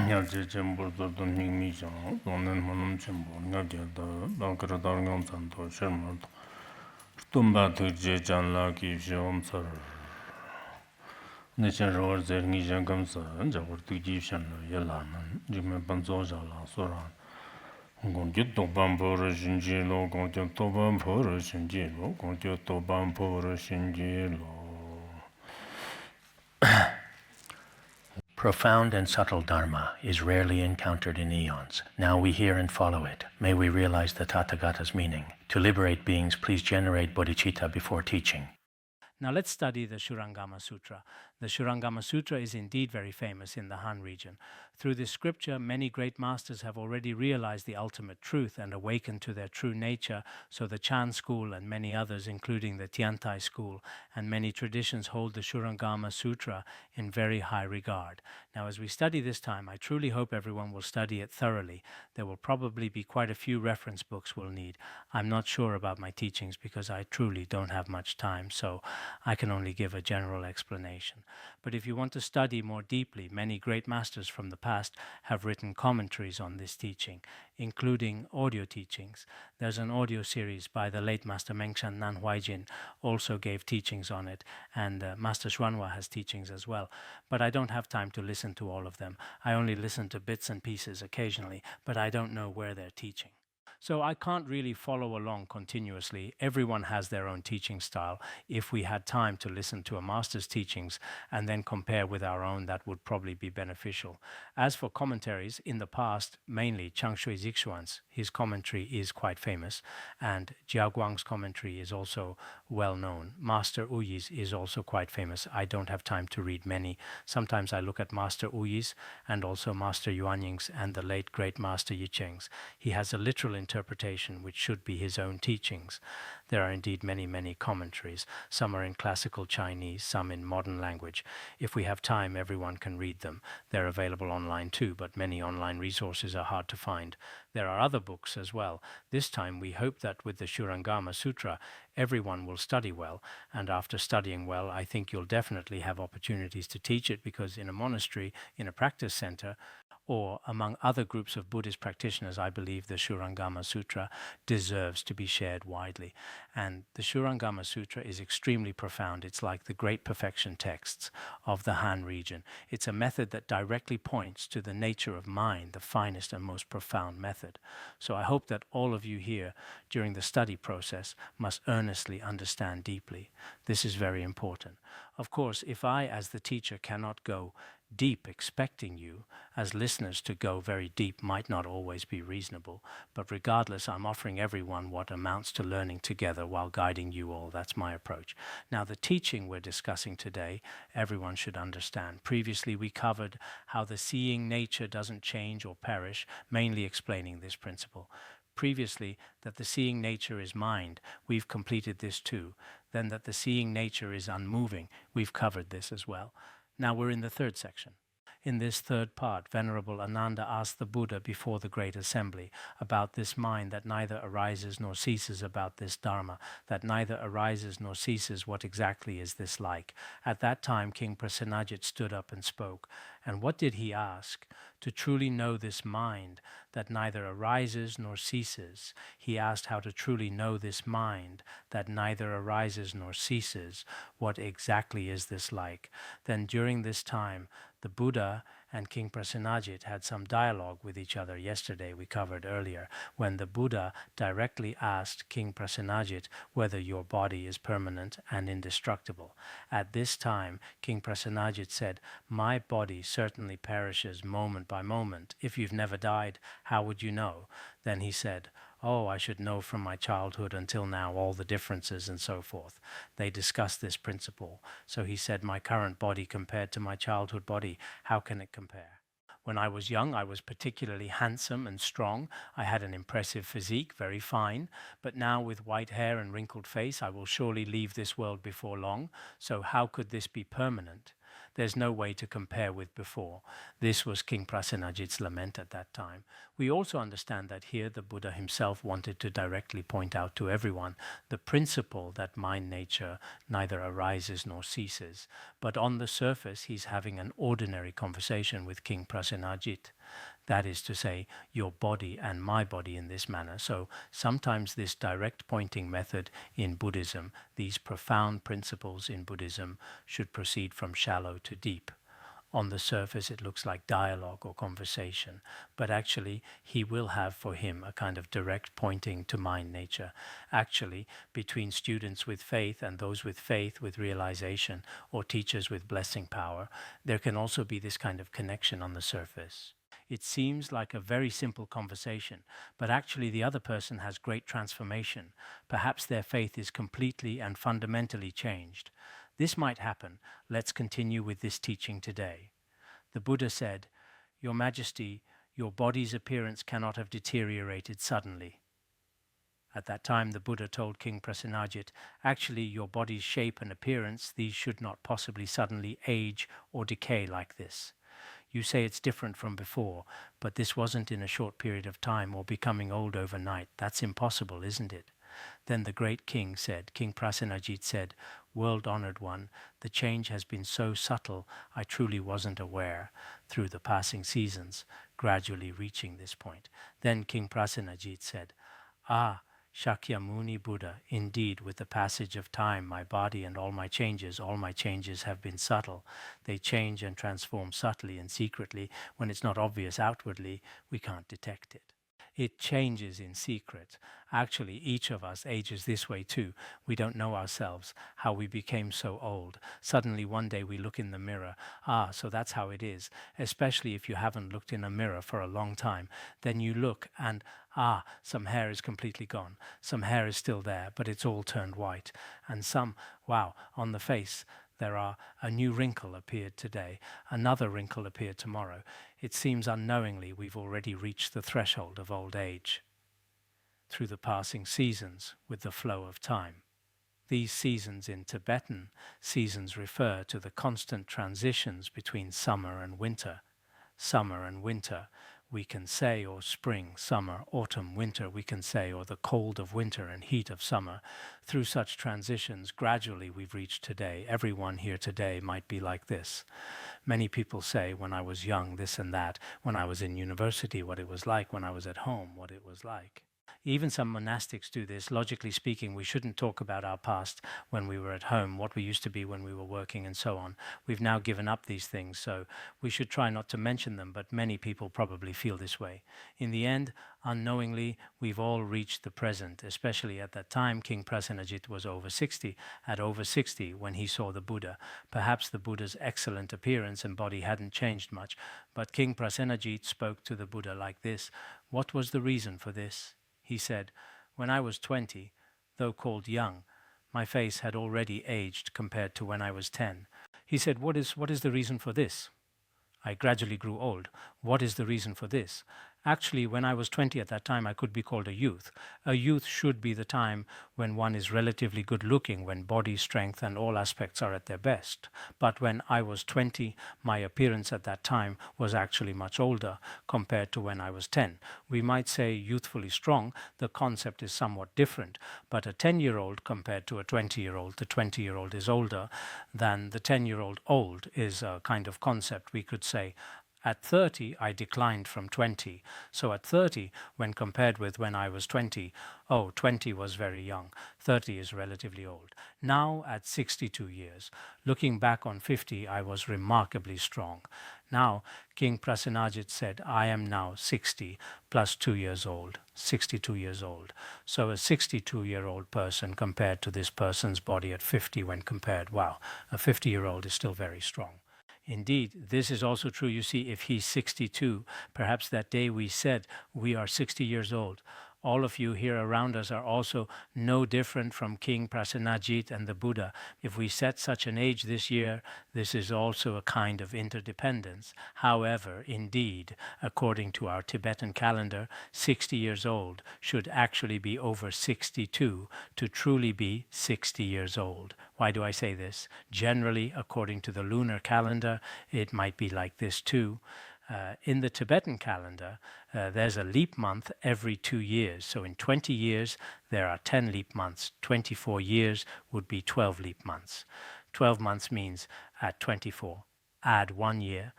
Nyalche Chembo Toto Ningmi Shang, Donen Manam Chembo, Nyalche Dankara Dargam Santo, Sherman, Stumba Turje Janla Kishom Sir Nishan Roar Zerni Jangam Sir, Jawar Tujishan, Yelaman, Jimmy Banzo Jala, Soran. Gonjo Toban for Shinjilo, Gonjo Toban for Shinjilo, Gonjo Toban for Shinjilo. Profound and subtle Dharma is rarely encountered in eons. Now we hear and follow it. May we realize the Tathagata's meaning. To liberate beings, please generate bodhicitta before teaching. Now let's study the Shurangama Sutra. The Shurangama Sutra is indeed very famous in the Han region. Through this scripture, many great masters have already realized the ultimate truth and awakened to their true nature, so the Chan school and many others, including the Tiantai school, and many traditions hold the Shurangama Sutra in very high regard. Now as we study this time, I truly hope everyone will study it thoroughly. There will probably be quite a few reference books we'll need. I'm not sure about my teachings because I truly don't have much time, so I can only give a general explanation. But if you want to study more deeply, many great masters from the past have written commentaries on this teaching, including audio teachings. There's an audio series by the late Master Mengshan Nan Huaijin, also gave teachings on it, and Master Xuanhua has teachings as well. But I don't have time to listen to all of them. I only listen to bits and pieces occasionally, but I don't know where they're teaching. So I can't really follow along continuously. Everyone has their own teaching style. If we had time to listen to a master's teachings and then compare with our own, that would probably be beneficial. As for commentaries, in the past, mainly Chang Shui Zixuan's, his commentary is quite famous, and Jia Guang's commentary is also well known. Master Wuyi's is also quite famous. I don't have time to read many. Sometimes I look at Master Wuyi's and also Master Yuanying's and the late great Master Yicheng's. He has a literal interpretation which should be his own teachings. There are indeed many, many commentaries. Some are in classical Chinese, some in modern language. If we have time, everyone can read them. They're available online too, but many online resources are hard to find. There are other books as well. This time we hope that with the Shurangama Sutra, everyone will study well, and after studying well, I think you'll definitely have opportunities to teach it, because in a monastery, in a practice center, or among other groups of Buddhist practitioners, I believe the Shurangama Sutra deserves to be shared widely. And the Shurangama Sutra is extremely profound. It's like the great perfection texts of the Han region. It's a method that directly points to the nature of mind, the finest and most profound method. So I hope that all of you here during the study process must earnestly understand deeply. This is very important. Of course, if I, as the teacher, cannot go deep, expecting you as listeners to go very deep might not always be reasonable, but regardless, I'm offering everyone what amounts to learning together while guiding you all. That's my approach. Now, the teaching we're discussing today, everyone should understand. Previously, we covered how the seeing nature doesn't change or perish, mainly explaining this principle. Previously, that the seeing nature is mind. We've completed this too. Then that the seeing nature is unmoving. We've covered this as well. Now we're in the third section. In this third part, Venerable Ananda asked the Buddha before the Great Assembly about this mind that neither arises nor ceases, about this Dharma, that neither arises nor ceases. What exactly is this like? At that time, King Prasenajit stood up and spoke. And what did he ask? To truly know this mind that neither arises nor ceases. He asked how to truly know this mind that neither arises nor ceases. What exactly is this like? Then during this time, the Buddha and King Prasenajit had some dialogue with each other. Yesterday we covered earlier, when the Buddha directly asked King Prasenajit whether your body is permanent and indestructible. At this time, King Prasenajit said, "My body certainly perishes moment by moment. If you've never died, how would you know?" Then he said, "Oh, I should know from my childhood until now all the differences," and so forth. They discussed this principle. So he said, "My current body compared to my childhood body, how can it compare? When I was young, I was particularly handsome and strong. I had an impressive physique, very fine. But now with white hair and wrinkled face, I will surely leave this world before long. So how could this be permanent?" There's no way to compare with before. This was King Prasenajit's lament at that time. We also understand that here the Buddha himself wanted to directly point out to everyone the principle that mind nature neither arises nor ceases. But on the surface, he's having an ordinary conversation with King Prasenajit. That is to say, your body and my body in this manner. So sometimes this direct pointing method in Buddhism, these profound principles in Buddhism, should proceed from shallow to deep. On the surface it looks like dialogue or conversation, but actually he will have for him a kind of direct pointing to mind nature. Actually, between students with faith and those with faith, with realization, or teachers with blessing power, there can also be this kind of connection on the surface. It seems like a very simple conversation, but actually the other person has great transformation. Perhaps their faith is completely and fundamentally changed. This might happen. Let's continue with this teaching today. The Buddha said, "Your Majesty, your body's appearance cannot have deteriorated suddenly." At that time, the Buddha told King Prasenajit, "Actually, your body's shape and appearance, these should not possibly suddenly age or decay like this. You say it's different from before, but this wasn't in a short period of time or becoming old overnight. That's impossible, isn't it?" Then the great king said, King Prasenajit said, "World-honored one, the change has been so subtle, I truly wasn't aware, through the passing seasons, gradually reaching this point." Then King Prasenajit said, "Ah, Shakyamuni Buddha, indeed, with the passage of time, my body and all my changes have been subtle. They change and transform subtly and secretly. When it's not obvious outwardly, we can't detect it. It changes in secret. Actually, each of us ages this way too. We don't know ourselves, how we became so old. Suddenly one day we look in the mirror. Ah, so that's how it is. Especially if you haven't looked in a mirror for a long time. Then you look and, some hair is completely gone. Some hair is still there, but it's all turned white. And some, on the face, a new wrinkle appeared today. Another wrinkle appeared tomorrow. It seems unknowingly we've already reached the threshold of old age. Through the passing seasons with the flow of time. These seasons in Tibetan, seasons refer to the constant transitions between summer and winter. Summer and winter, we can say, or spring, summer, autumn, winter, we can say, or the cold of winter and heat of summer. Through such transitions, gradually we've reached today. Everyone here today might be like this. Many people say, when I was young, this and that, when I was in university, what it was like, when I was at home, what it was like. Even some monastics do this. Logically speaking, we shouldn't talk about our past when we were at home, what we used to be when we were working and so on. We've now given up these things, so we should try not to mention them, but many people probably feel this way. In the end, unknowingly, we've all reached the present, especially at that time King Prasenajit was over 60. At over 60, when he saw the Buddha, perhaps the Buddha's excellent appearance and body hadn't changed much, but King Prasenajit spoke to the Buddha like this. What was the reason for this? He said, "When I was 20, though called young, my face had already aged compared to when I was 10. He said, what is the reason for this? I gradually grew old. What is the reason for this? Actually, when I was 20 at that time, I could be called a youth. A youth should be the time when one is relatively good looking, when body strength and all aspects are at their best. But when I was 20, my appearance at that time was actually much older compared to when I was 10. We might say youthfully strong, the concept is somewhat different, but a 10-year-old compared to a 20-year-old, the 20-year-old is older than the 10-year-old old is a kind of concept. We could say, at 30, I declined from 20. So at 30, when compared with when I was 20, 20 was very young. 30 is relatively old. Now at 62 years, looking back on 50, I was remarkably strong. Now, King Prasenajit said, I am now 60 plus 2 years old, 62 years old. So a 62-year-old person compared to this person's body at 50 when compared, a 50-year-old is still very strong. Indeed, this is also true. You see, if he's 62, perhaps that day we said we are 60 years old. All of you here around us are also no different from King Prasenajit and the Buddha. If we set such an age this year, this is also a kind of interdependence. However, indeed, according to our Tibetan calendar, 60 years old should actually be over 62 to truly be 60 years old. Why do I say this? Generally, according to the lunar calendar, it might be like this too. In the Tibetan calendar, there's a leap month every 2 years. So in 20 years, there are 10 leap months. 24 years would be 12 leap months. 12 months means at 24, add 1 year.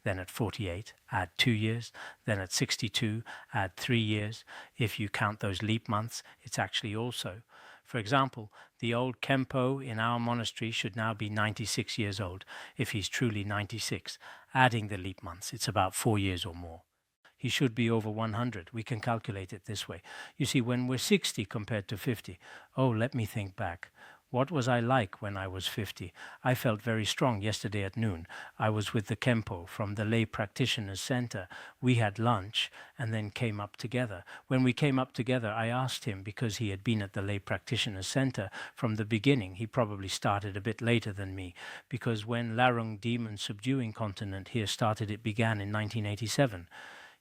Then at 48, add 2 years. Then at 62, add 3 years. If you count those leap months, it's actually also. For example, the old Khenpo in our monastery should now be 96 years old, if he's truly 96. Adding the leap months, it's about 4 years or more. He should be over 100. We can calculate it this way. You see, when we're 60 compared to 50, let me think back. What was I like when I was 50? I felt very strong yesterday at noon. I was with the Khenpo from the Lay Practitioners Center. We had lunch and then came up together. When we came up together, I asked him, because he had been at the Lay Practitioners Center from the beginning. He probably started a bit later than me, because when Larung Demon Subduing Continent here started, it began in 1987.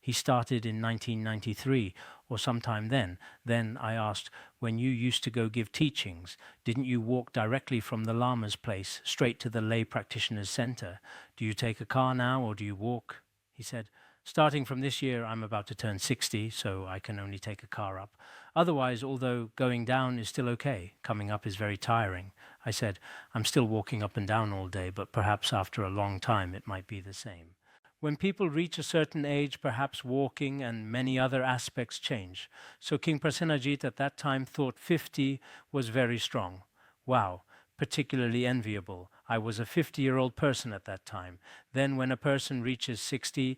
He started in 1993 or sometime then. Then I asked, when you used to go give teachings, didn't you walk directly from the Lama's place straight to the Lay Practitioners Center? Do you take a car now or do you walk? He said, starting from this year, I'm about to turn 60, so I can only take a car up. Otherwise, although going down is still okay, coming up is very tiring. I said, I'm still walking up and down all day, but perhaps after a long time it might be the same. When people reach a certain age, perhaps walking and many other aspects change. So King Prasenajit at that time thought 50 was very strong. Wow, particularly enviable. I was a 50-year-old person at that time. Then when a person reaches 60,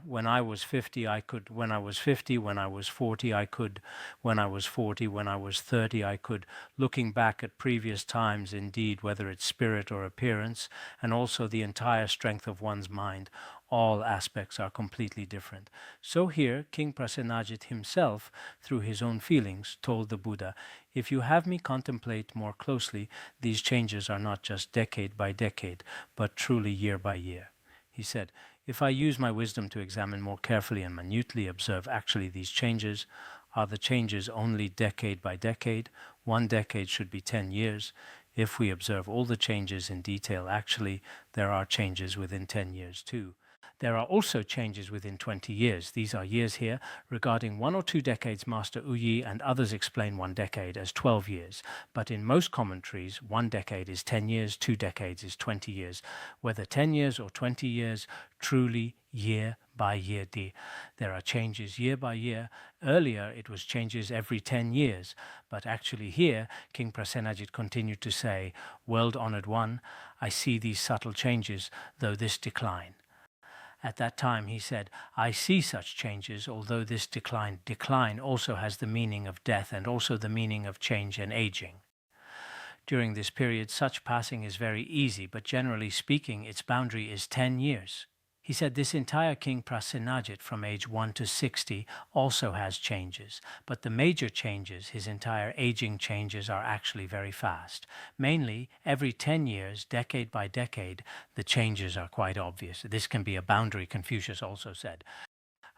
when I was 50, I could. When I was 50, when I was 40, I could. When I was 40, when I was 30, I could. Looking back at previous times, indeed, whether it's spirit or appearance, and also the entire strength of one's mind, all aspects are completely different. So here, King Prasenajit himself, through his own feelings, told the Buddha, if you have me contemplate more closely, these changes are not just decade by decade, but truly year by year. He said, if I use my wisdom to examine more carefully and minutely observe actually these changes, are the changes only decade by decade? 1 decade should be 10 years. If we observe all the changes in detail, actually, there are changes within 10 years too. There are also changes within 20 years. These are years here. Regarding 1 or 2 decades, Master Uyi and others explain 1 decade as 12 years. But in most commentaries, 1 decade is 10 years, 2 decades is 20 years. Whether 10 years or 20 years, truly year by year. There are changes year by year. Earlier, it was changes every 10 years. But actually here, King Prasenajit continued to say, World-honored one, I see these subtle changes, though this decline. At that time, he said, I see such changes, although this decline also has the meaning of death and also the meaning of change and aging. During this period, such passing is very easy, but generally speaking, its boundary is 10 years. He said this entire King Prasenajit from age 1 to 60 also has changes, but the major changes, his entire aging changes, are actually very fast. Mainly, every 10 years, decade by decade, the changes are quite obvious. This can be a boundary, Confucius also said.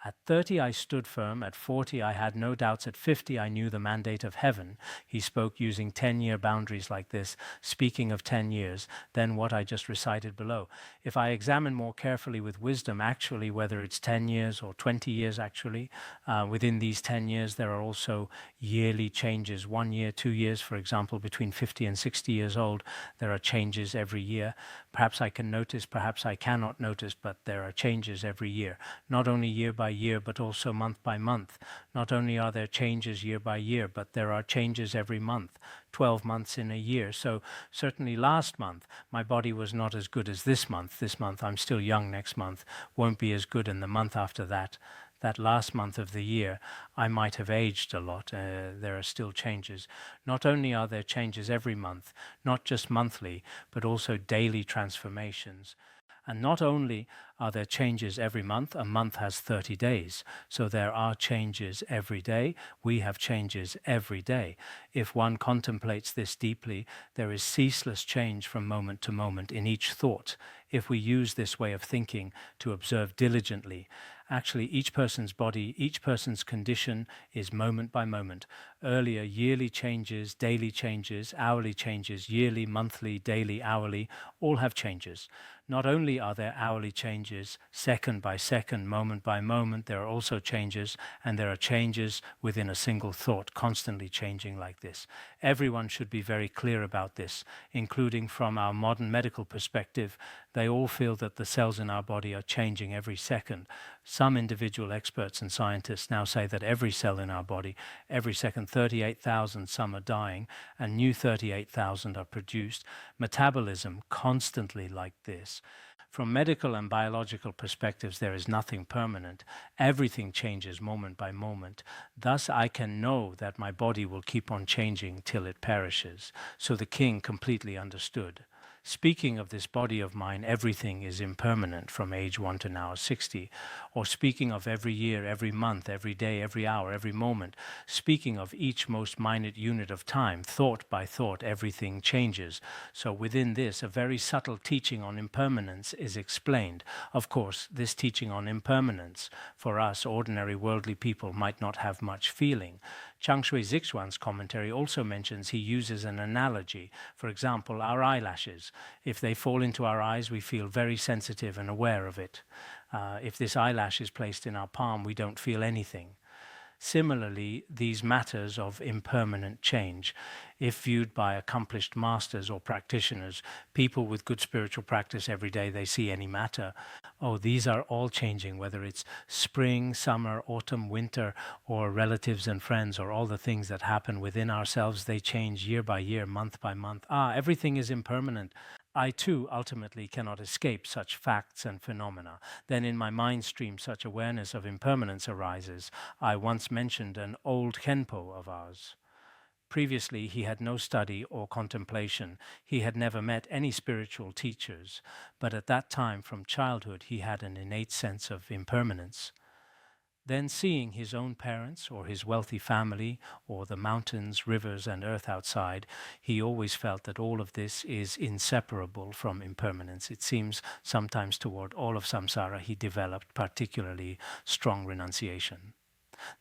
At 30, I stood firm. At 40, I had no doubts. At 50, I knew the mandate of heaven. He spoke using 10-year boundaries like this, speaking of 10 years, then what I just recited below. If I examine more carefully with wisdom, actually, whether it's 10 years or 20 years, actually, within these 10 years, there are also yearly changes. 1 year, 2 years, for example, between 50 and 60 years old, there are changes every year. Perhaps I can notice, perhaps I cannot notice, but there are changes every year, not only year by year, but also month by month. Not only are there changes year by year, but there are changes every month, 12 months in a year. So certainly last month, my body was not as good as this month. This month, I'm still young. Next month won't be as good, and the month after that, that last month of the year, I might have aged a lot. There are still changes. Not only are there changes every month, not just monthly, but also daily transformations. And not only are there changes every month, a month has 30 days, so there are changes every day. We have changes every day. If one contemplates this deeply, there is ceaseless change from moment to moment in each thought. If we use this way of thinking to observe diligently, actually each person's body, each person's condition is moment by moment. Earlier, yearly changes, daily changes, hourly changes, yearly, monthly, daily, hourly, all have changes. Not only are there hourly changes, second by second, moment by moment, there are also changes, and there are changes within a single thought, constantly changing like this. Everyone should be very clear about this, including from our modern medical perspective. They all feel that the cells in our body are changing every second. Some individual experts and scientists now say that every cell in our body, every second, 38,000, some are dying, and new 38,000 are produced. Metabolism constantly like this. From medical and biological perspectives, there is nothing permanent. Everything changes moment by moment. Thus, I can know that my body will keep on changing till it perishes. So the king completely understood. Speaking of this body of mine, everything is impermanent from age 1 to now 60. Or speaking of every year, every month, every day, every hour, every moment. Speaking of each most minute unit of time, thought by thought, everything changes. So within this, a very subtle teaching on impermanence is explained. Of course, this teaching on impermanence, for us ordinary worldly people, might not have much feeling. Chang Shui Zixuan's commentary also mentions he uses an analogy. For example, our eyelashes. If they fall into our eyes, we feel very sensitive and aware of it. If this eyelash is placed in our palm, we don't feel anything. Similarly, these matters of impermanent change, if viewed by accomplished masters or practitioners, people with good spiritual practice every day, they see any matter. Oh, these are all changing, whether it's spring, summer, autumn, winter, or relatives and friends, or all the things that happen within ourselves, they change year by year, month by month. Everything is impermanent. I too ultimately cannot escape such facts and phenomena. Then in my mind stream such awareness of impermanence arises. I once mentioned an old Khenpo of ours. Previously he had no study or contemplation. He had never met any spiritual teachers. But at that time, from childhood, he had an innate sense of impermanence. Then seeing his own parents or his wealthy family or the mountains, rivers and earth outside, he always felt that all of this is inseparable from impermanence. It seems sometimes toward all of samsara he developed particularly strong renunciation.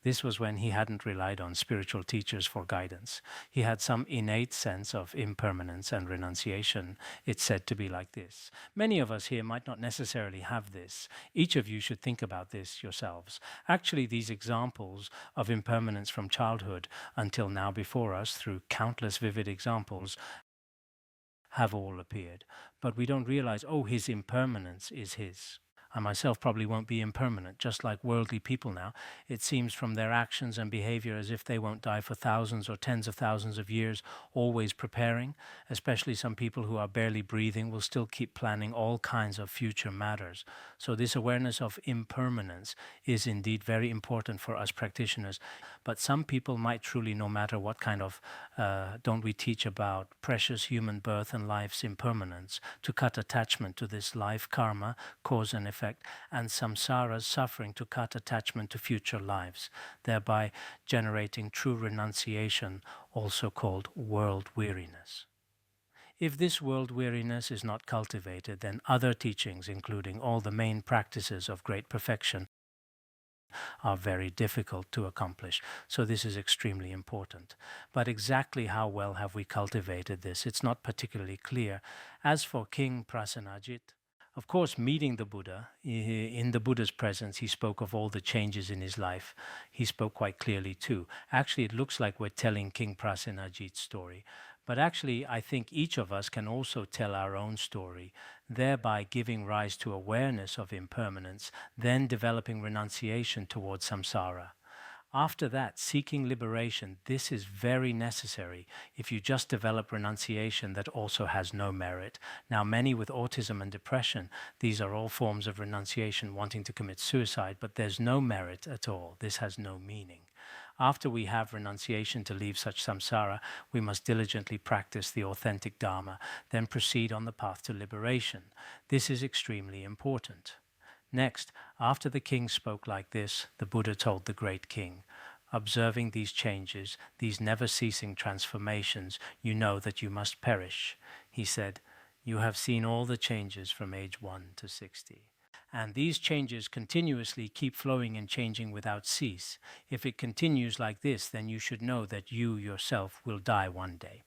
This was when he hadn't relied on spiritual teachers for guidance. He had some innate sense of impermanence and renunciation. It's said to be like this. Many of us here might not necessarily have this. Each of you should think about this yourselves. Actually, these examples of impermanence from childhood until now before us, through countless vivid examples, have all appeared. But we don't realize, his impermanence is his. I myself probably won't be impermanent, just like worldly people now. It seems from their actions and behavior as if they won't die for thousands or tens of thousands of years, always preparing. Especially some people who are barely breathing will still keep planning all kinds of future matters. So this awareness of impermanence is indeed very important for us practitioners. But some people might truly, no matter what kind of, don't we teach about precious human birth and life's impermanence, to cut attachment to this life, karma, cause and effect, and samsara's suffering, to cut attachment to future lives, thereby generating true renunciation, also called world weariness. If this world weariness is not cultivated, then other teachings, including all the main practices of great perfection, are very difficult to accomplish. So this is extremely important. But exactly how well have we cultivated this? It's not particularly clear. As for King Prasenajit, of course, meeting the Buddha, in the Buddha's presence, he spoke of all the changes in his life. He spoke quite clearly too. Actually, it looks like we're telling King Prasenajit's story. But actually, I think each of us can also tell our own story, thereby giving rise to awareness of impermanence, then developing renunciation towards samsara. After that, seeking liberation, this is very necessary. If you just develop renunciation, that also has no merit. Now, many with autism and depression, these are all forms of renunciation, wanting to commit suicide, but there's no merit at all. This has no meaning. After we have renunciation to leave such samsara, we must diligently practice the authentic Dharma, then proceed on the path to liberation. This is extremely important. Next, after the king spoke like this, the Buddha told the great king, observing these changes, these never-ceasing transformations, you know that you must perish. He said, you have seen all the changes from age 1 to 60. And these changes continuously keep flowing and changing without cease. If it continues like this, then you should know that you yourself will die one day.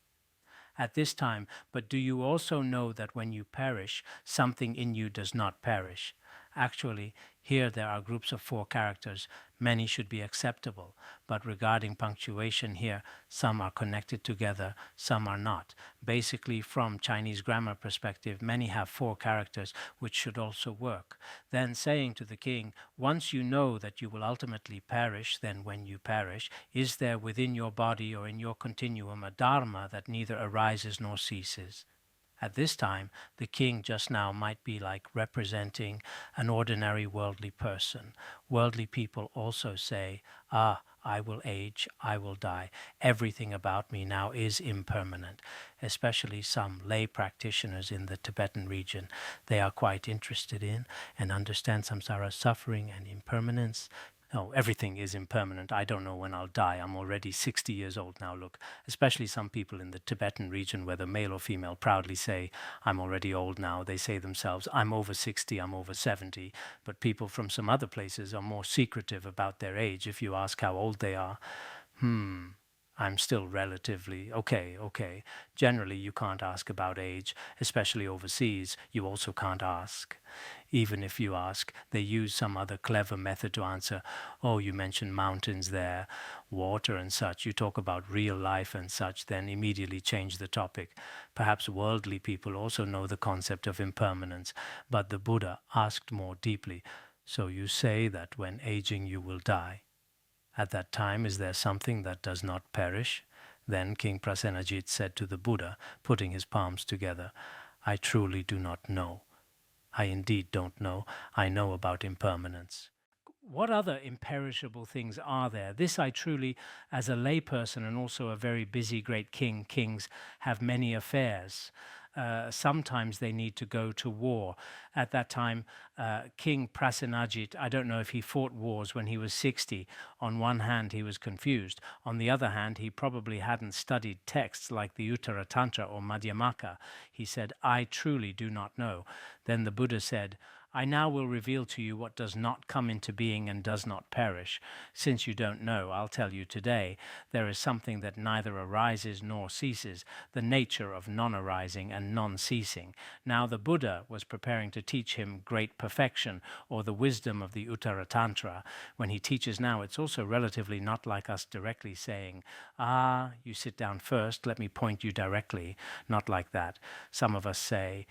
At this time, but do you also know that when you perish, something in you does not perish? Actually, here there are groups of 4 characters. Many should be acceptable, but regarding punctuation here, some are connected together, some are not. Basically, from Chinese grammar perspective, many have 4 characters, which should also work. Then saying to the king, once you know that you will ultimately perish, then when you perish, is there within your body or in your continuum a dharma that neither arises nor ceases? At this time, the king just now might be like representing an ordinary worldly person. Worldly people also say, I will age, I will die. Everything about me now is impermanent. Especially some lay practitioners in the Tibetan region. They are quite interested in and understand samsara suffering and impermanence. Oh, everything is impermanent. I don't know when I'll die. I'm already 60 years old now, look. Especially some people in the Tibetan region, whether male or female, proudly say, I'm already old now. They say themselves, I'm over 60, I'm over 70. But people from some other places are more secretive about their age. If you ask how old they are, I'm still relatively okay. Generally, you can't ask about age, especially overseas. You also can't ask. Even if you ask, they use some other clever method to answer. Oh, you mentioned mountains there, water and such. You talk about real life and such, then immediately change the topic. Perhaps worldly people also know the concept of impermanence, but the Buddha asked more deeply. So you say that when aging you will die. At that time, is there something that does not perish? Then King Prasenajit said to the Buddha, putting his palms together, I truly do not know. I indeed don't know. I know about impermanence. What other imperishable things are there? This I truly, as a layperson and also a very busy great king, kings have many affairs. Sometimes they need to go to war. At that time, King Prasenajit, I don't know if he fought wars when he was 60. On one hand, he was confused. On the other hand, he probably hadn't studied texts like the Uttara Tantra or Madhyamaka. He said, I truly do not know. Then the Buddha said, I now will reveal to you what does not come into being and does not perish. Since you don't know, I'll tell you today, there is something that neither arises nor ceases, the nature of non-arising and non-ceasing. Now the Buddha was preparing to teach him great perfection, or the wisdom of the Uttara Tantra. When he teaches now, it's also relatively not like us directly saying, you sit down first, let me point you directly. Not like that. Some of us say,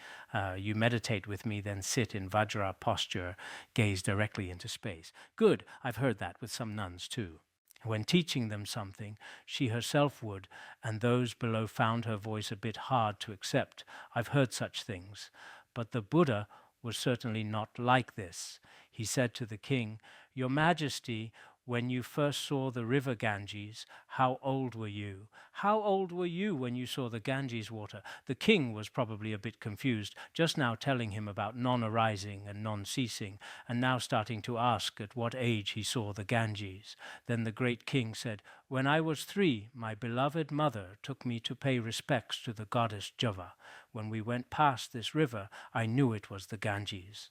you meditate with me, then sit in Vajra posture, gaze directly into space. Good, I've heard that with some nuns too. When teaching them something, she herself would, and those below found her voice a bit hard to accept. I've heard such things. But the Buddha was certainly not like this. He said to the king, Your Majesty, when you first saw the river Ganges, how old were you? How old were you when you saw the Ganges water? The king was probably a bit confused, just now telling him about non-arising and non-ceasing, and now starting to ask at what age he saw the Ganges. Then the great king said, When I was 3, my beloved mother took me to pay respects to the goddess Java. When we went past this river, I knew it was the Ganges.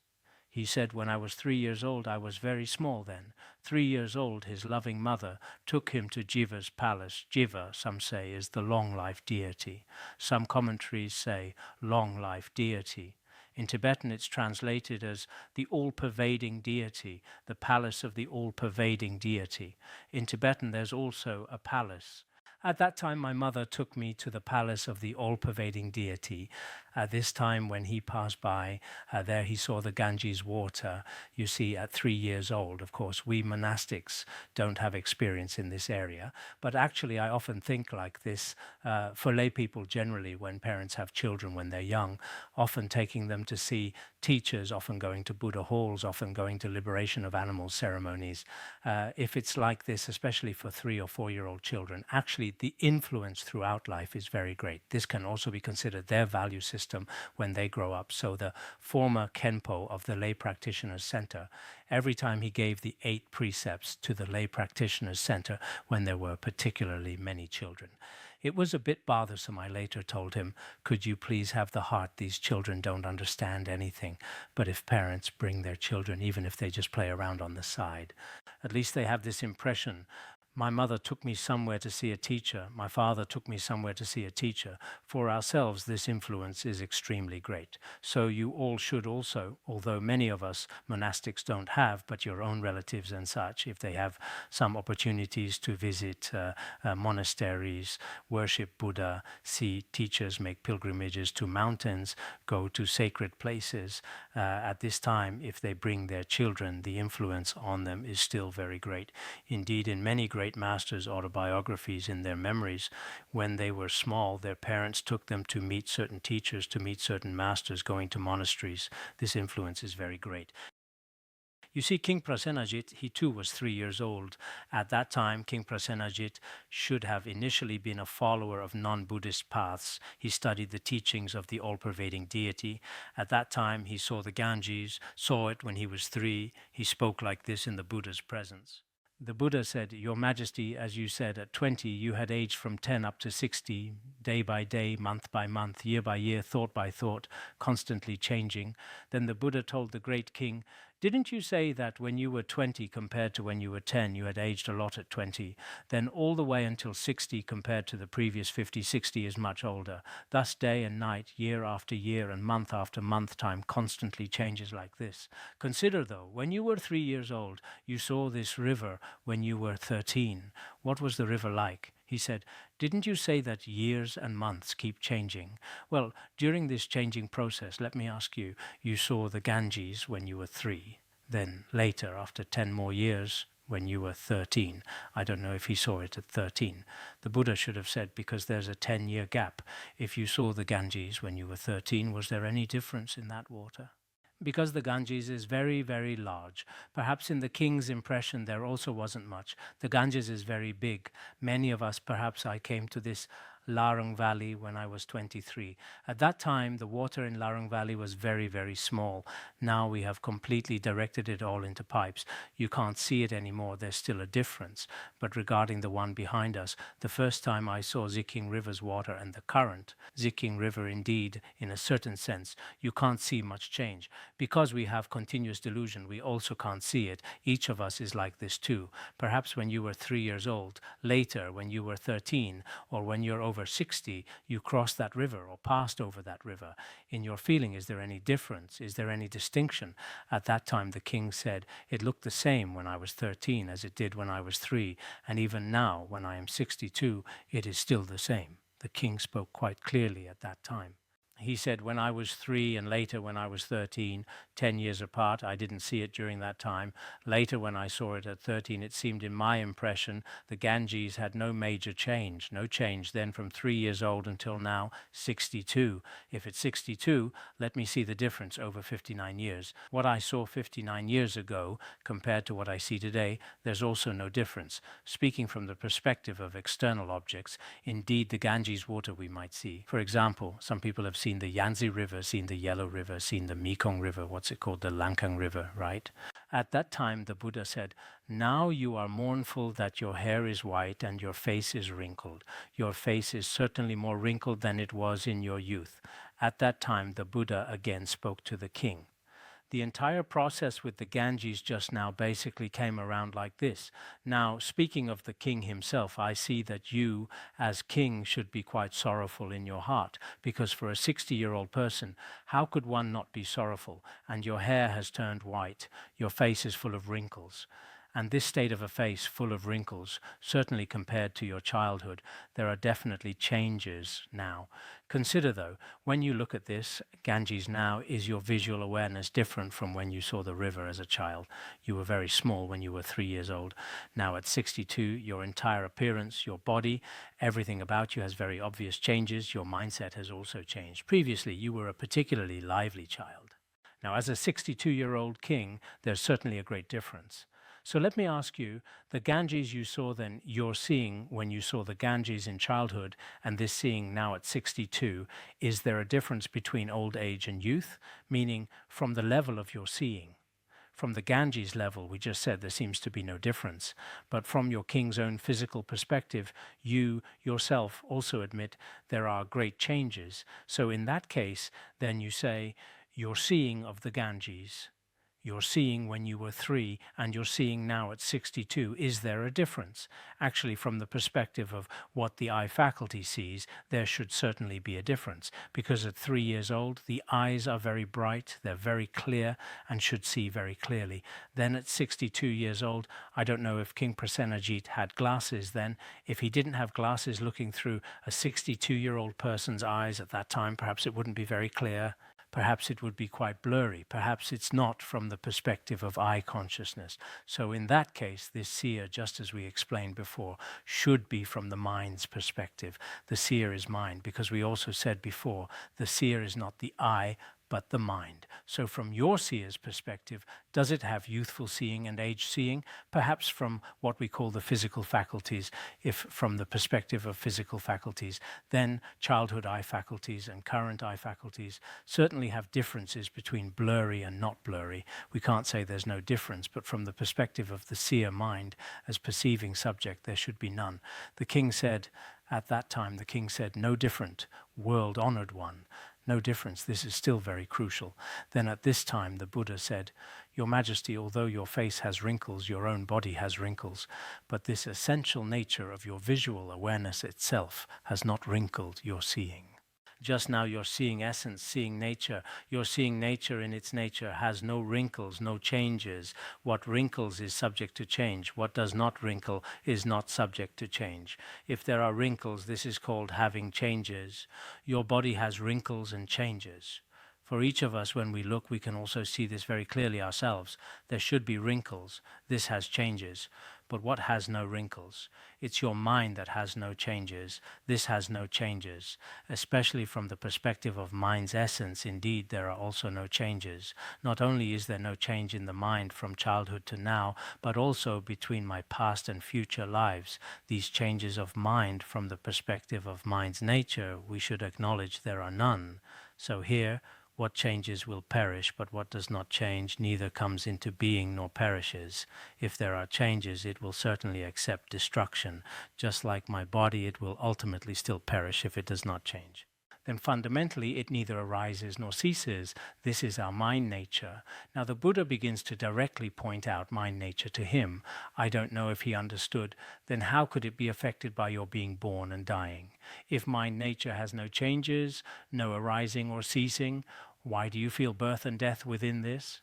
He said, when I was 3 years old, I was very small then. 3 years old, his loving mother took him to Jiva's palace. Jiva, some say, is the long-life deity. Some commentaries say long-life deity. In Tibetan, it's translated as the all-pervading deity, the palace of the all-pervading deity. In Tibetan, there's also a palace. At that time, my mother took me to the palace of the all-pervading deity. At this time, when he passed by, there he saw the Ganges water, you see, at 3 years old. Of course, we monastics don't have experience in this area, but actually I often think like this for lay people generally, when parents have children when they're young, often taking them to see teachers, often going to Buddha halls, often going to liberation of animals ceremonies. If it's like this, especially for 3 or 4-year-old children, actually the influence throughout life is very great. This can also be considered their value system when they grow up. So the former Khenpo of the Lay Practitioners Center, every time he gave the 8 precepts to the Lay Practitioners Center when there were particularly many children. It was a bit bothersome. I later told him, could you please have the heart? These children don't understand anything. But if parents bring their children, even if they just play around on the side, at least they have this impression. My mother took me somewhere to see a teacher. My father took me somewhere to see a teacher. For ourselves, this influence is extremely great. So you all should also, although many of us monastics don't have, but your own relatives and such, if they have some opportunities to visit monasteries, worship Buddha, see teachers make pilgrimages to mountains, go to sacred places, at this time, if they bring their children, the influence on them is still very great. Indeed, in many great masters' autobiographies, in their memories, when they were small, their parents took them to meet certain teachers, to meet certain masters, going to monasteries. This influence is very great. You see, King Prasenajit, he too was 3 years old. At that time, King Prasenajit should have initially been a follower of non-Buddhist paths. He studied the teachings of the all-pervading deity. At that time, he saw the Ganges, saw it when he was 3. He spoke like this in the Buddha's presence. The Buddha said, Your Majesty, as you said, at 20, you had aged from 10 up to 60, day by day, month by month, year by year, thought by thought, constantly changing. Then the Buddha told the great king, didn't you say that when you were 20 compared to when you were 10, you had aged a lot at 20? Then all the way until 60 compared to the previous 50, 60 is much older. Thus day and night, year after year and month after month, time constantly changes like this. Consider though, when you were 3 years old, you saw this river when you were 13. What was the river like? He said, didn't you say that years and months keep changing? Well, during this changing process, let me ask you, you saw the Ganges when you were 3. Then later, after 10 more years, when you were 13. I don't know if he saw it at 13. The Buddha should have said, because there's a 10-year gap. If you saw the Ganges when you were 13, was there any difference in that water? Because the Ganges is very, very large. Perhaps in the king's impression there also wasn't much. The Ganges is very big. Many of us, perhaps I came to this Larang Valley when I was 23. At that time, the water in Larang Valley was very, very small. Now we have completely directed it all into pipes. You can't see it anymore. There's still a difference. But regarding the one behind us, the first time I saw Ziking River's water and the current, Ziking River indeed, in a certain sense, you can't see much change. Because we have continuous delusion, we also can't see it. Each of us is like this too. Perhaps when you were 3 years old, later when you were 13, or when you're over 60, you crossed that river or passed over that river. In your feeling, is there any difference? Is there any distinction? At that time, the king said, it looked the same when I was 13 as it did when I was 3, and even now, when I am 62, it is still the same. The king spoke quite clearly at that time. He said, when I was 3 and later when I was 13, 10 years apart, I didn't see it during that time. Later when I saw it at 13, it seemed in my impression the Ganges had no major change. No change then from 3 years old until now, 62. If it's 62, let me see the difference over 59 years. What I saw 59 years ago compared to what I see today, there's also no difference. Speaking from the perspective of external objects, indeed the Ganges water we might see. For example, some people have seen the Yangtze River, seen the Yellow River, seen the Mekong River, what's it called, the Langkang River, right? At that time, the Buddha said, now you are mournful that your hair is white and your face is wrinkled. Your face is certainly more wrinkled than it was in your youth. At that time, the Buddha again spoke to the king. The entire process with the Ganges just now basically came around like this. Now, speaking of the king himself, I see that you, as king, should be quite sorrowful in your heart, because for a 60-year-old person, how could one not be sorrowful? And your hair has turned white, your face is full of wrinkles. And this state of a face full of wrinkles, certainly compared to your childhood, there are definitely changes now. Consider though, when you look at this, Ganges now, is your visual awareness different from when you saw the river as a child? You were very small when you were 3 years old. Now at 62, your entire appearance, your body, everything about you has very obvious changes. Your mindset has also changed. Previously, you were a particularly lively child. Now, as a 62-year-old king, there's certainly a great difference. So let me ask you, the Ganges you saw then, you're seeing when you saw the Ganges in childhood and this seeing now at 62, is there a difference between old age and youth? Meaning from the level of your seeing. From the Ganges level, we just said there seems to be no difference. But from your king's own physical perspective, you yourself also admit there are great changes. So in that case, then you say, your seeing of the Ganges, you're seeing when you were 3 and you're seeing now at 62, is there a difference? Actually, from the perspective of what the eye faculty sees, there should certainly be a difference, because at 3 years old, the eyes are very bright, they're very clear and should see very clearly. Then at 62 years old, I don't know if King Prasenajit had glasses then. If he didn't have glasses looking through a 62-year-old person's eyes at that time, perhaps it wouldn't be very clear. Perhaps it would be quite blurry. Perhaps it's not from the perspective of eye consciousness. So in that case, this seer, just as we explained before, should be from the mind's perspective. The seer is mind, because we also said before, the seer is not the eye, but the mind. So from your seer's perspective, does it have youthful seeing and age seeing? Perhaps from what we call the physical faculties. If from the perspective of physical faculties, then childhood eye faculties and current eye faculties certainly have differences between blurry and not blurry. We can't say there's no difference, but from the perspective of the seer mind as perceiving subject, there should be none. The king said, at that time, the king said, no different, world-honored one. No difference, this is still very crucial. Then at this time the Buddha said, Your Majesty, although your face has wrinkles, your own body has wrinkles, but this essential nature of your visual awareness itself has not wrinkled your seeing. Just now you're seeing essence, seeing nature. Your seeing nature in its nature has no wrinkles, no changes. What wrinkles is subject to change. What does not wrinkle is not subject to change. If there are wrinkles, this is called having changes. Your body has wrinkles and changes. For each of us, when we look, we can also see this very clearly ourselves. There should be wrinkles. This has changes. But what has no wrinkles? It's your mind that has no changes. This has no changes. Especially from the perspective of mind's essence, indeed, there are also no changes. Not only is there no change in the mind from childhood to now, but also between my past and future lives. These changes of mind from the perspective of mind's nature, we should acknowledge there are none. So here, what changes will perish, but what does not change neither comes into being nor perishes. If there are changes, it will certainly accept destruction. Just like my body, it will ultimately still perish if it does not change. Then fundamentally it neither arises nor ceases. This is our mind nature. Now the Buddha begins to directly point out mind nature to him. I don't know if he understood. Then how could it be affected by your being born and dying? If mind nature has no changes, no arising or ceasing, why do you feel birth and death within this?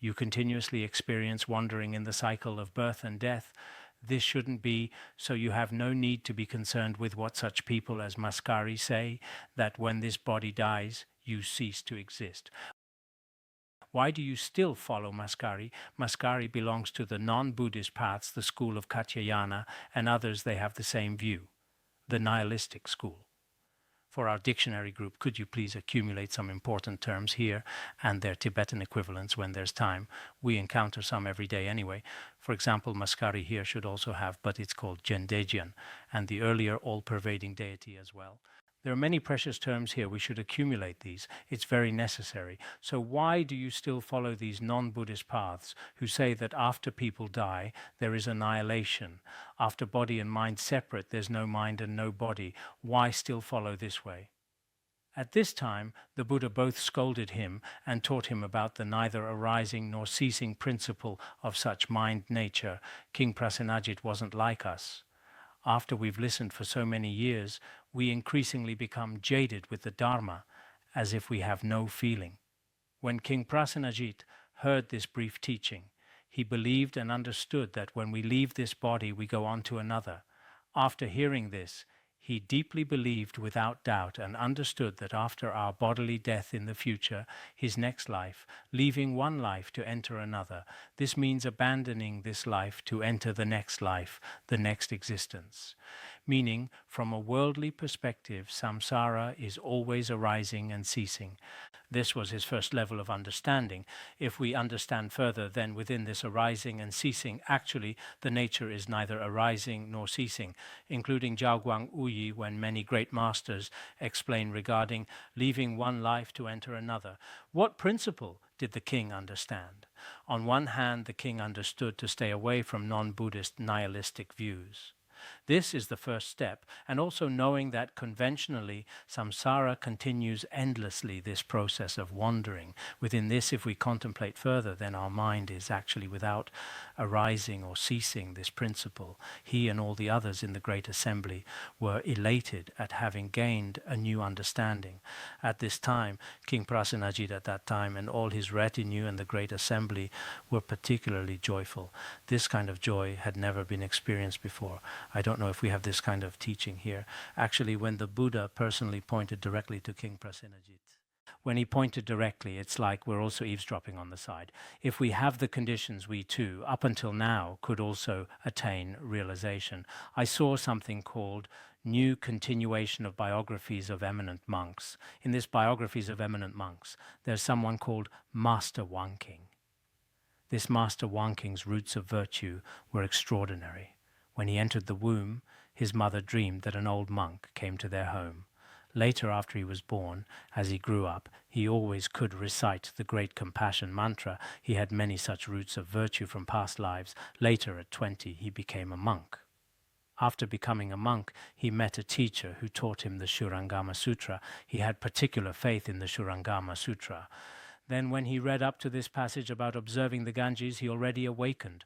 You continuously experience wandering in the cycle of birth and death. This shouldn't be, so you have no need to be concerned with what such people as Maskari say, that when this body dies, you cease to exist. Why do you still follow Maskari? Maskari belongs to the non-Buddhist paths, the school of Katyayana, and others they have the same view, the nihilistic school. For our dictionary group, could you please accumulate some important terms here and their Tibetan equivalents when there's time? We encounter some every day anyway. For example, Maskari here should also have, but it's called Jendejian, and the earlier all-pervading deity as well. There are many precious terms here. We should accumulate these. It's very necessary. So why do you still follow these non-Buddhist paths who say that after people die, there is annihilation? After body and mind separate, there's no mind and no body. Why still follow this way? At this time, the Buddha both scolded him and taught him about the neither arising nor ceasing principle of such mind nature. King Prasenajit wasn't like us. After we've listened for so many years, we increasingly become jaded with the Dharma, as if we have no feeling. When King Prasenajit heard this brief teaching, He believed and understood that when we leave this body, we go on to another. After hearing this, he deeply believed without doubt and understood that after our bodily death in the future, his next life, leaving one life to enter another, this means abandoning this life to enter the next life, the next existence. Meaning, from a worldly perspective, samsara is always arising and ceasing. This was his first level of understanding. If we understand further, then within this arising and ceasing, actually the nature is neither arising nor ceasing, including Jiao Guang Wuyi, when many great masters explain regarding leaving one life to enter another. What principle did the king understand? On one hand, the king understood to stay away from non-Buddhist nihilistic views. This is the first step, and also knowing that conventionally samsara continues endlessly, this process of wandering. Within this, if we contemplate further, then our mind is actually without arising or ceasing this principle. He and all the others in the Great Assembly were elated at having gained a new understanding. At this time, King Prasenajit at that time and all his retinue and the Great Assembly were particularly joyful. This kind of joy had never been experienced before. I don't know if we have this kind of teaching here. Actually, when the Buddha personally pointed directly to King Prasenajit, when he pointed directly, it's like we're also eavesdropping on the side. If we have the conditions, we too, up until now, could also attain realization. I saw something called New Continuation of Biographies of Eminent Monks. In this Biographies of Eminent Monks, there's someone called Master Wanking. This Master Wanking's roots of virtue were extraordinary. When he entered the womb, his mother dreamed that an old monk came to their home. Later, after he was born, as he grew up, he always could recite the great compassion mantra. He had many such roots of virtue from past lives. Later, at 20, he became a monk. After becoming a monk, he met a teacher who taught him the Shurangama Sutra. He had particular faith in the Shurangama Sutra. Then when he read up to this passage about observing the Ganges, he already awakened.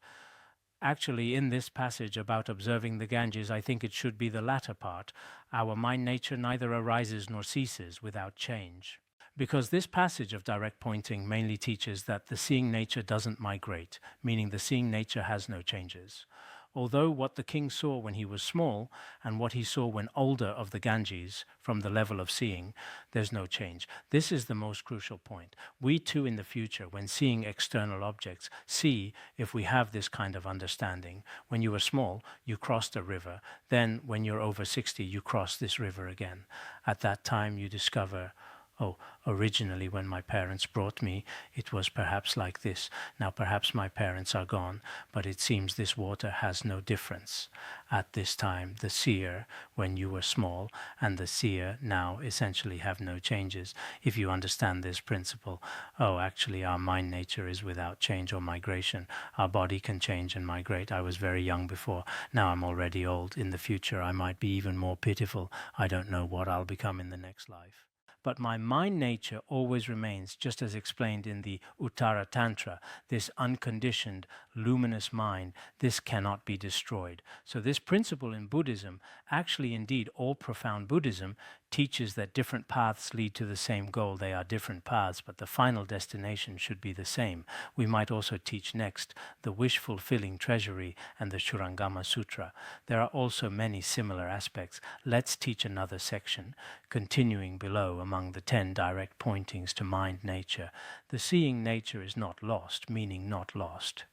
Actually, in this passage about observing the Ganges, I think it should be the latter part. Our mind nature neither arises nor ceases without change. Because this passage of direct pointing mainly teaches that the seeing nature doesn't migrate, meaning the seeing nature has no changes. Although what the king saw when he was small and what he saw when older of the Ganges from the level of seeing, there's no change. This is the most crucial point. We too in the future, when seeing external objects, see if we have this kind of understanding. When you were small, you crossed a river. Then when you're over 60, you cross this river again. At that time you discover, oh, originally when my parents brought me, it was perhaps like this. Now perhaps my parents are gone, but it seems this water has no difference. At this time, the seer, when you were small, and the seer now essentially have no changes. If you understand this principle, oh, actually our mind nature is without change or migration. Our body can change and migrate. I was very young before. Now I'm already old. In the future, I might be even more pitiful. I don't know what I'll become in the next life. But my mind nature always remains, just as explained in the Uttara Tantra, this unconditioned, luminous mind. This cannot be destroyed. So this principle in Buddhism, actually indeed all profound Buddhism, teaches that different paths lead to the same goal. They are different paths, but the final destination should be the same. We might also teach next the wish-fulfilling treasury and the Shurangama Sutra. There are also many similar aspects. Let's teach another section, continuing below among the 10 direct pointings to mind nature. The seeing nature is not lost, meaning not lost.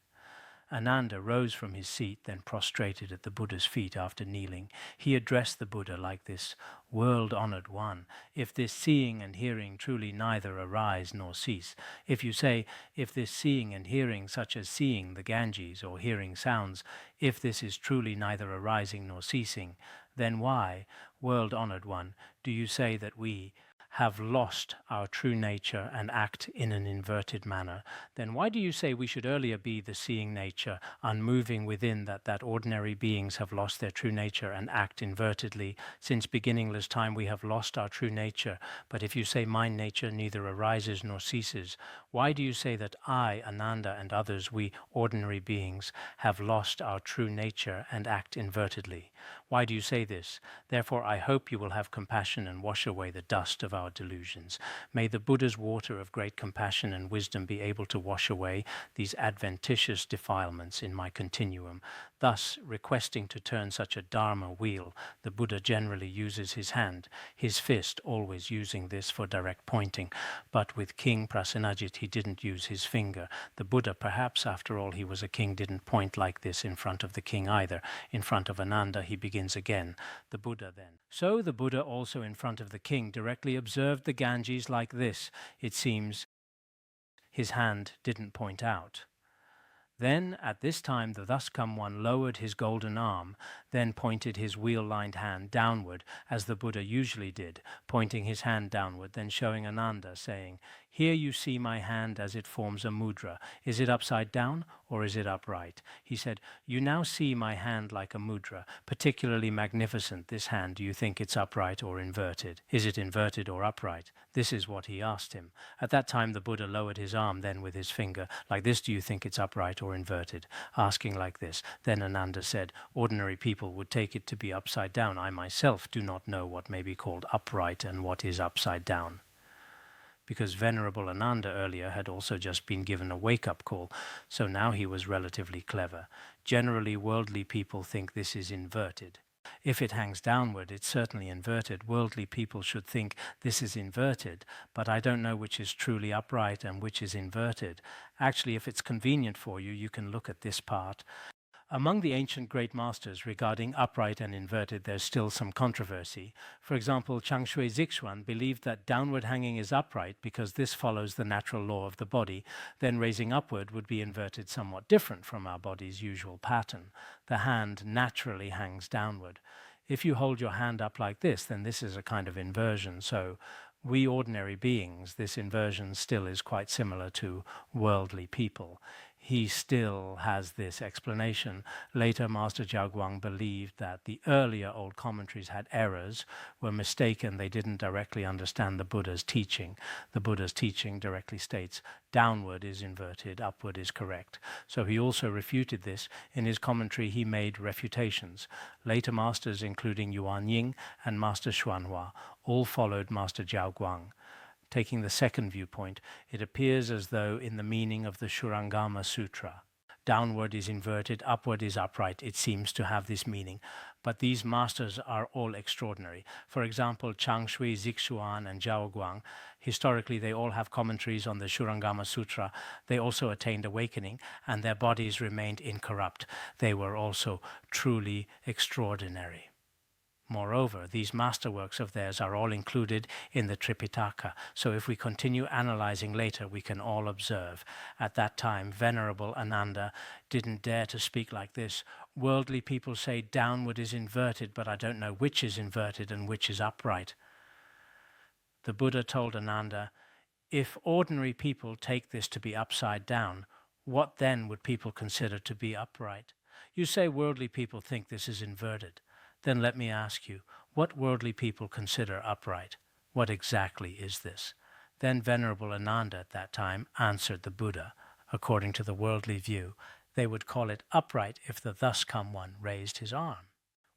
Ananda rose from his seat, then prostrated at the Buddha's feet after kneeling. He addressed the Buddha like this: "World-honored one, if this seeing and hearing truly neither arise nor cease, if you say, if this seeing and hearing, such as seeing the Ganges or hearing sounds, if this is truly neither arising nor ceasing, then why, world-honored one, do you say that we have lost our true nature and act in an inverted manner? Then why do you say we should earlier be the seeing nature, unmoving within that ordinary beings have lost their true nature and act invertedly? Since beginningless time we have lost our true nature. But if you say mind nature neither arises nor ceases, why do you say that I, Ananda, and others, we ordinary beings, have lost our true nature and act invertedly? Why do you say this? Therefore I hope you will have compassion and wash away the dust of our our delusions. May the Buddha's water of great compassion and wisdom be able to wash away these adventitious defilements in my continuum. Thus, requesting to turn such a Dharma wheel, the Buddha generally uses his hand, his fist, always using this for direct pointing. But with King Prasenajit, he didn't use his finger. The Buddha, perhaps after all he was a king, didn't point like this in front of the king either. In front of Ananda, he begins again. The Buddha then. So the Buddha also in front of the king directly observed the Ganges like this. It seems his hand didn't point out. Then, at this time, the thus come one lowered his golden arm, then pointed his wheel-lined hand downward, as the Buddha usually did, pointing his hand downward, then showing Ananda, saying, "Here you see my hand as it forms a mudra. Is it upside down or is it upright?" He said, "You now see my hand like a mudra, particularly magnificent, this hand. Do you think it's upright or inverted? Is it inverted or upright?" This is what he asked him. At that time, the Buddha lowered his arm then with his finger, like this. "Do you think it's upright or inverted?" Asking like this. Then Ananda said, "Ordinary people would take it to be upside down. I myself do not know what may be called upright and what is upside down." Because Venerable Ananda earlier had also just been given a wake-up call, so now he was relatively clever. Generally, worldly people think this is inverted. If it hangs downward, it's certainly inverted. Worldly people should think this is inverted, but I don't know which is truly upright and which is inverted. Actually, if it's convenient for you, you can look at this part. Among the ancient great masters regarding upright and inverted, there's still some controversy. For example, Changshui Zixuan believed that downward hanging is upright because this follows the natural law of the body. Then raising upward would be inverted, somewhat different from our body's usual pattern. The hand naturally hangs downward. If you hold your hand up like this, then this is a kind of inversion. So we ordinary beings, this inversion still is quite similar to worldly people. He still has this explanation. Later, Master Jiaoguang believed that the earlier old commentaries had errors, were mistaken. They didn't directly understand the Buddha's teaching. The Buddha's teaching directly states downward is inverted, upward is correct. So he also refuted this. In his commentary, he made refutations. Later masters, including Yuan Ying and Master Xuanhua, all followed Master Jiaoguang. Taking the second viewpoint, it appears as though in the meaning of the Shurangama Sutra, downward is inverted, upward is upright. It seems to have this meaning. But these masters are all extraordinary. For example, Changshui, Zixuan, and Jiaoguang, historically they all have commentaries on the Shurangama Sutra. They also attained awakening, and their bodies remained incorrupt. They were also truly extraordinary. Moreover, these masterworks of theirs are all included in the Tripitaka, so if we continue analyzing later, we can all observe. At that time, Venerable Ananda didn't dare to speak like this. Worldly people say downward is inverted, but I don't know which is inverted and which is upright. The Buddha told Ananda, if ordinary people take this to be upside down, what then would people consider to be upright? You say worldly people think this is inverted. Then let me ask you, what worldly people consider upright? What exactly is this? Then Venerable Ananda at that time answered the Buddha. According to the worldly view, they would call it upright if the thus come one raised his arm.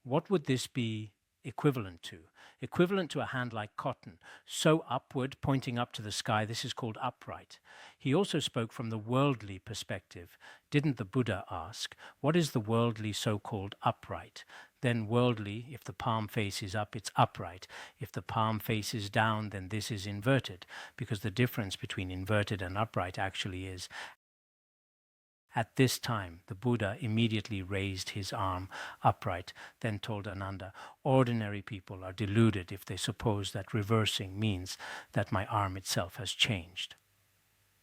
What would this be equivalent to? Equivalent to a hand like cotton, so upward, pointing up to the sky, this is called upright. He also spoke from the worldly perspective. Didn't the Buddha ask, what is the worldly so-called upright? Then worldly, if the palm faces up, it's upright. If the palm faces down, then this is inverted, because the difference between inverted and upright actually is. At this time, the Buddha immediately raised his arm upright, then told Ananda, ordinary people are deluded if they suppose that reversing means that my arm itself has changed.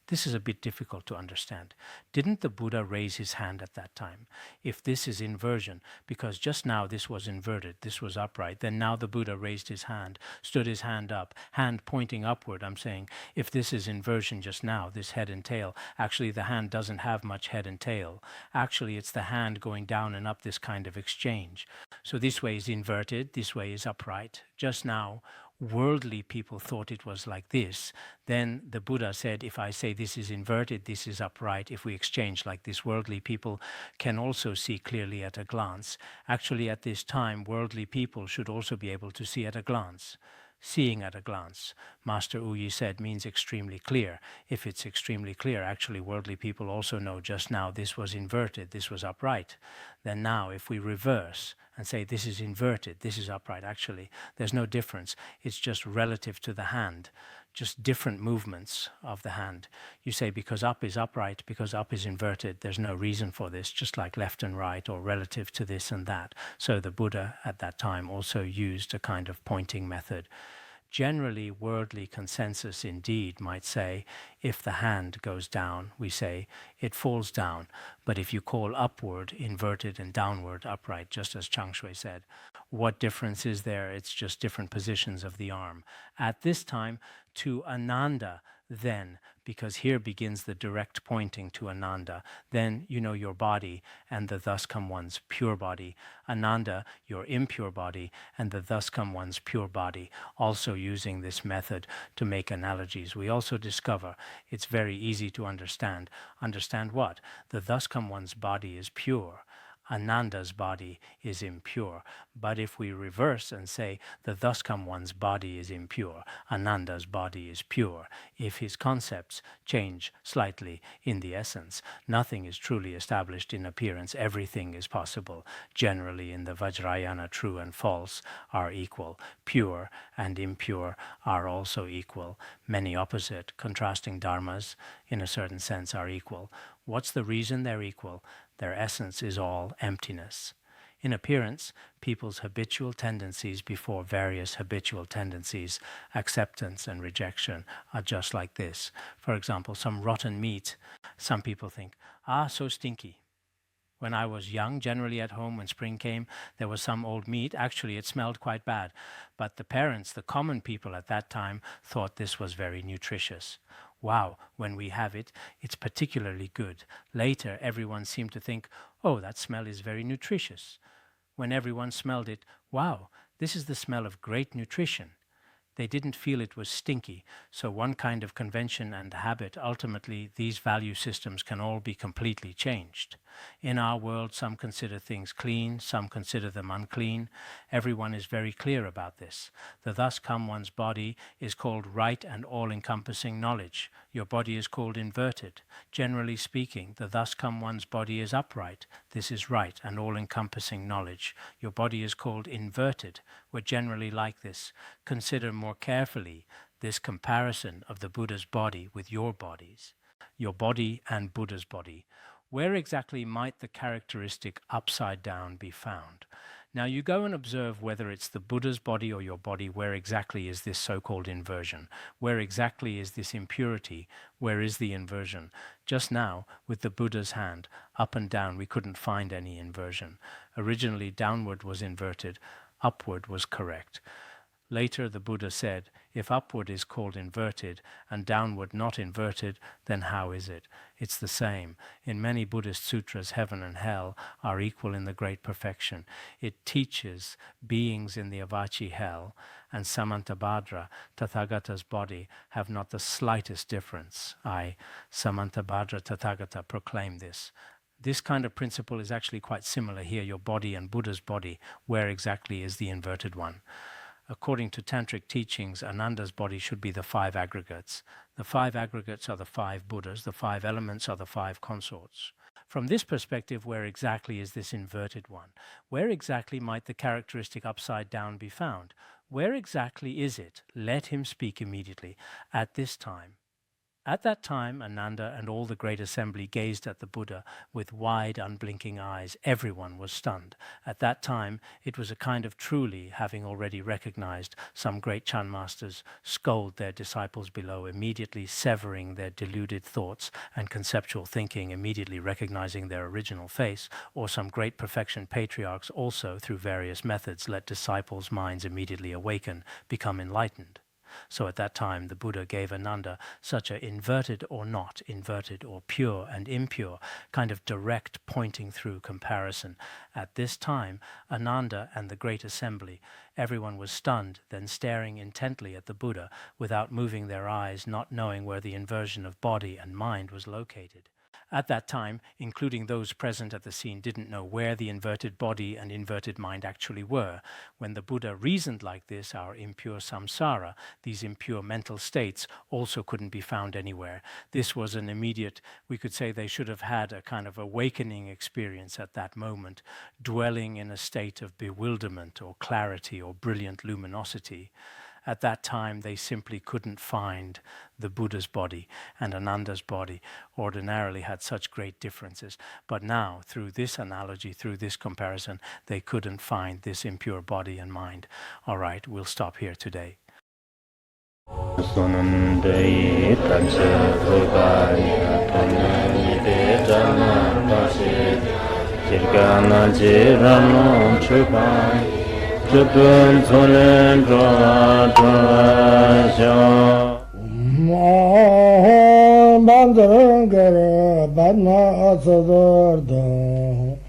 This is a bit difficult to understand. Didn't the Buddha raise his hand at that time? If this is inversion, because just now this was inverted, this was upright, then now the Buddha raised his hand, stood his hand up, hand pointing upward. I'm saying, if this is inversion just now, this head and tail, actually the hand doesn't have much head and tail. Actually, it's the hand going down and up, this kind of exchange. So this way is inverted, this way is upright. Just now, worldly people thought it was like this. Then the Buddha said, if I say this is inverted, this is upright, if we exchange like this, worldly people can also see clearly at a glance. Actually, at this time, worldly people should also be able to see at a glance. seeing at a glance. Master Uyi said means extremely clear. If it's extremely clear, actually worldly people also know just now this was inverted, this was upright. Then now if we reverse and say this is inverted, this is upright, actually there's no difference. It's just relative to the hand, just different movements of the hand. You say because up is upright, because up is inverted, there's no reason for this, just like left and right or relative to this and that. So the Buddha at that time also used a kind of pointing method. Generally, worldly consensus indeed might say, if the hand goes down, we say, it falls down. But if you call upward, inverted, and downward, upright, just as Chang Shui said, what difference is there? It's just different positions of the arm. At this time, to Ananda, then, because here begins the direct pointing to Ananda, then you know your body and the thus come one's pure body. Ananda, your impure body, and the thus come one's pure body. Also using this method to make analogies, we also discover it's very easy to understand. Understand what? The thus come one's body is pure. Ananda's body is impure. But if we reverse and say the thus come one's body is impure, Ananda's body is pure, if his concepts change slightly in the essence, nothing is truly established in appearance, everything is possible. Generally in the Vajrayana, true and false are equal, pure and impure are also equal. Many opposite, contrasting dharmas in a certain sense are equal. What's the reason they're equal? Their essence is all emptiness. In appearance, people's habitual tendencies before various habitual tendencies, acceptance and rejection, are just like this. For example, some rotten meat. Some people think, so stinky. When I was young, generally at home when spring came, there was some old meat. Actually, it smelled quite bad. But the parents, the common people at that time, thought this was very nutritious. Wow, when we have it, it's particularly good. Later, everyone seemed to think, oh, that smell is very nutritious. When everyone smelled it, wow, this is the smell of great nutrition. They didn't feel it was stinky. So one kind of convention and habit, ultimately, these value systems can all be completely changed. In our world, some consider things clean, some consider them unclean. Everyone is very clear about this. The thus come one's body is called right and all-encompassing knowledge. Your body is called inverted. Generally speaking, the thus come one's body is upright. This is right and all-encompassing knowledge. Your body is called inverted. We're generally like this. Consider more carefully this comparison of the Buddha's body with your bodies. Your body and Buddha's body. Where exactly might the characteristic upside down be found? Now you go and observe whether it's the Buddha's body or your body, where exactly is this so-called inversion? Where exactly is this impurity? Where is the inversion? Just now, with the Buddha's hand, up and down, we couldn't find any inversion. Originally, downward was inverted, upward was correct. Later the Buddha said, if upward is called inverted and downward not inverted, then how is it? It's the same. In many Buddhist sutras, heaven and hell are equal in the great perfection. It teaches beings in the Avachi hell and Samantabhadra, Tathagata's body, have not the slightest difference. Samantabhadra Tathagata, proclaim this. This kind of principle is actually quite similar here, your body and Buddha's body. Where exactly is the inverted one? According to Tantric teachings, Ananda's body should be the 5 aggregates. The 5 aggregates are the 5 Buddhas, the 5 elements are the 5 consorts. From this perspective, where exactly is this inverted one? Where exactly might the characteristic upside down be found? Where exactly is it? Let him speak immediately. At this time. At that time, Ananda and all the great assembly gazed at the Buddha with wide, unblinking eyes. Everyone was stunned. At that time, it was a kind of truly, having already recognized, some great Chan masters scold their disciples below, immediately severing their deluded thoughts and conceptual thinking, immediately recognizing their original face, or some great perfection patriarchs also, through various methods, let disciples' minds immediately awaken, become enlightened. So at that time the Buddha gave Ananda such a inverted or not inverted, or pure and impure, kind of direct pointing through comparison. At this time, Ananda and the great assembly, everyone was stunned, then staring intently at the Buddha without moving their eyes, not knowing where the inversion of body and mind was located. at that time, including those present at the scene, didn't know where the inverted body and inverted mind actually were. When the Buddha reasoned like this, our impure samsara, these impure mental states, also couldn't be found anywhere. This was an immediate, we could say they should have had a kind of awakening experience at that moment, dwelling in a state of bewilderment or clarity or brilliant luminosity. At that time, they simply couldn't find the Buddha's body, and Ananda's body ordinarily had such great differences. But now, through this analogy, through this comparison, they couldn't find this impure body and mind. All right, we'll stop here today. Bandharangara Badna Sadargye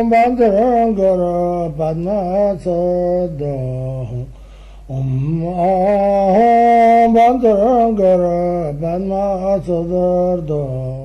Bandharangara Badna Sadargye Bandharangara Badna Sadargye